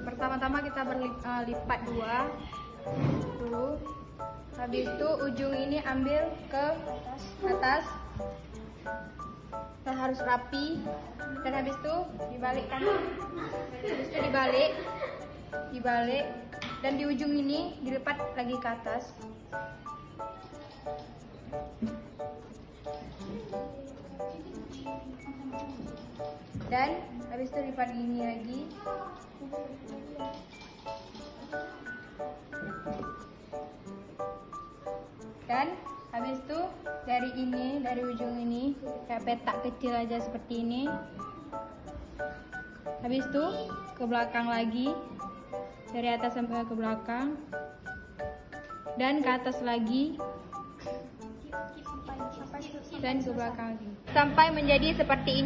Pertama-tama kita lipat 2 dulu. Habis itu ujung ini ambil ke atas. Dan harus rapi. Dan habis itu dibalikkan. Habis itu dibalik. Dan di ujung ini dilipat lagi ke atas. Dan habis itu lipat gini lagi. Dan habis itu dari ujung ini kayak petak kecil aja seperti ini. Habis itu ke belakang lagi, dari atas sampai ke belakang, dan ke atas lagi, dan ke belakang lagi, sampai menjadi seperti ini.